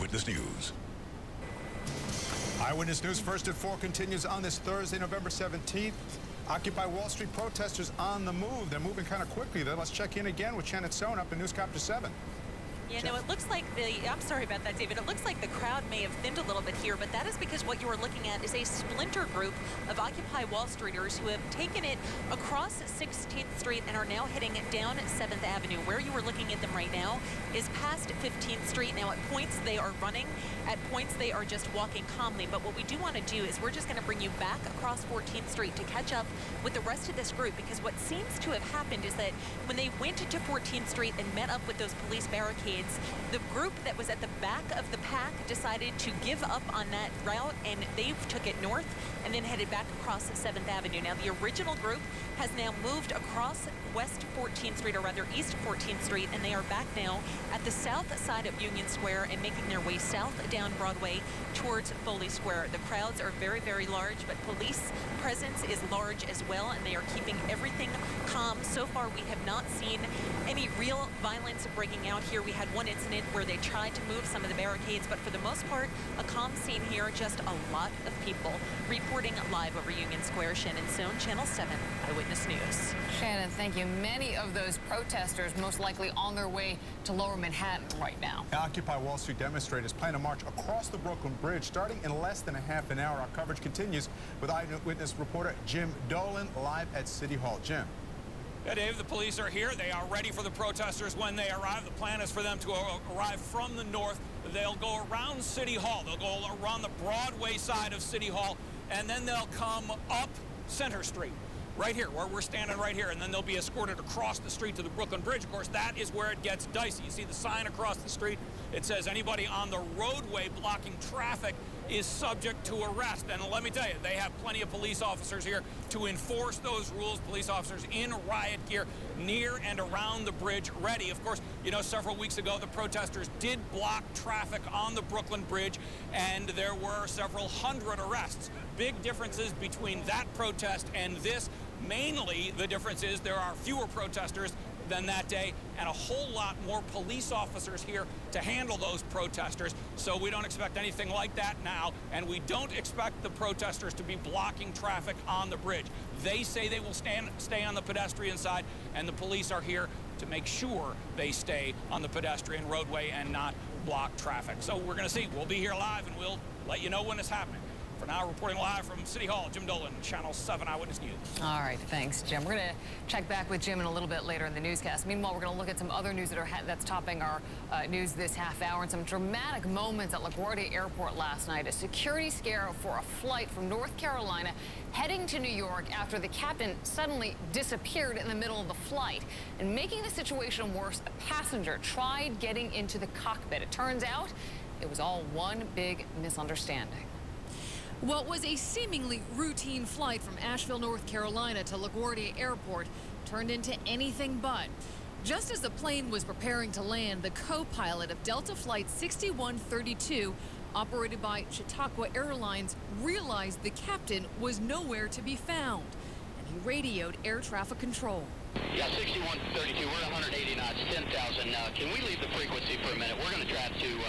Eyewitness News. Eyewitness News First at 4 continues on this Thursday, November 17th. Occupy Wall Street protesters on the move. They're moving kind of quickly. Let's check in again with Shannon Sohn up in Newscopter 7. Yeah, no, it looks like I'm sorry about that, David. It looks like the crowd may have thinned a little bit here, but that is because what you are looking at is a splinter group of Occupy Wall Streeters who have taken it across 16th Street and are now heading down 7th Avenue. Where you are looking at them right now is past 15th Street. Now, at points they are running, at points they are just walking calmly. But what we do want to do is we're just going to bring you back across 14th Street to catch up with the rest of this group, because what seems to have happened is that when they went to 14th Street and met up with those police barricades, the group that was at the back of the pack decided to give up on that route, and they took it north and then headed back across 7th Avenue. Now, the original group has now moved across West 14th Street, or rather East 14th Street, and they are back now at the south side of Union Square and making their way south down Broadway towards Foley Square. The crowds are very, very large, but police presence is large as well, and they are keeping everything calm. So far, we have not seen any real violence breaking out here. We had one incident where they tried to move some of the barricades, but for the most part, a calm scene here. Just a lot of people reporting live over Union Square. Shannon Sohn, Channel 7 Eyewitness News. Shannon, thank you. Many of those protesters most likely on their way to Lower Manhattan right now. Occupy Wall Street demonstrators plan to march across the Brooklyn Bridge starting in less than a half an hour. Our coverage continues with Eyewitness reporter Jim Dolan live at City Hall. Jim. Yeah, Dave, the police are here. They are ready for the protesters when they arrive. The plan is for them to arrive from the north. They'll go around City Hall. They'll go around the Broadway side of City Hall, and then they'll come up Center Street, right here, where we're standing right here, and then they'll be escorted across the street to the Brooklyn Bridge. Of course, that is where it gets dicey. You see the sign across the street. It says anybody on the roadway blocking traffic is subject to arrest. And let me tell you, they have plenty of police officers here to enforce those rules. Police officers in riot gear near and around the bridge, ready. Of course, you know, several weeks ago, the protesters did block traffic on the Brooklyn Bridge, and there were several hundred arrests. Big differences between that protest and this. Mainly, the difference is there are fewer protesters than that day, and a whole lot more police officers here to handle those protesters. So we don't expect anything like that now, and we don't expect the protesters to be blocking traffic on the bridge. They say they will stay on the pedestrian side, and the police are here to make sure they stay on the pedestrian roadway and not block traffic. So we're going to see. We'll be here live, and we'll let you know when it's happening. For now, reporting live from City Hall, Jim Dolan, Channel 7 Eyewitness News. All right, thanks, Jim. We're going to check back with Jim in a little bit later in the newscast. Meanwhile, we're going to look at some other news that's topping our news this half hour, and some dramatic moments at LaGuardia Airport last night. A security scare for a flight from North Carolina heading to New York after the captain suddenly disappeared in the middle of the flight. And making the situation worse, a passenger tried getting into the cockpit. It turns out it was all one big misunderstanding. What was a seemingly routine flight from Asheville, North Carolina to LaGuardia Airport turned into anything but. Just as the plane was preparing to land, the co-pilot of Delta Flight 6132, operated by Chautauqua Airlines, realized the captain was nowhere to be found, and he radioed air traffic control. Yeah, 6132, we're at 180 knots, 10,000. Can we leave the frequency for a minute? We're going to try to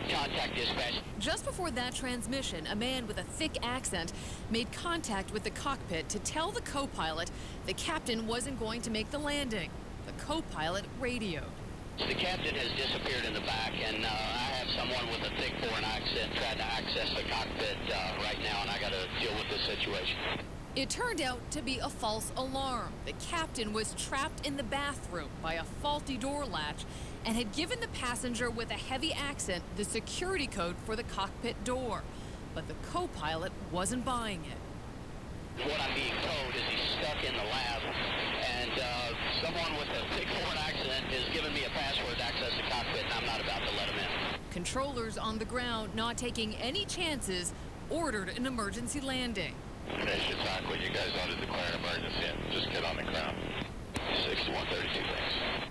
contact dispatch. Just before that transmission, a man with a thick accent made contact with the cockpit to tell the co-pilot the captain wasn't going to make the landing. The co-pilot radioed. The captain has disappeared in the back, and I have someone with a thick foreign accent trying to access the cockpit right now, and I got to deal with this situation. It turned out to be a false alarm. The captain was trapped in the bathroom by a faulty door latch and had given the passenger with a heavy accent the security code for the cockpit door. But the co-pilot wasn't buying it. What I'm being told is he's stuck in the lab, and someone with a thick foreign accent is giving me a password to access the cockpit, and I'm not about to let him in. Controllers on the ground, not taking any chances, ordered an emergency landing. Hey, Chautauqua, you guys ought to declare an emergency and just get on the ground. 6132, thanks.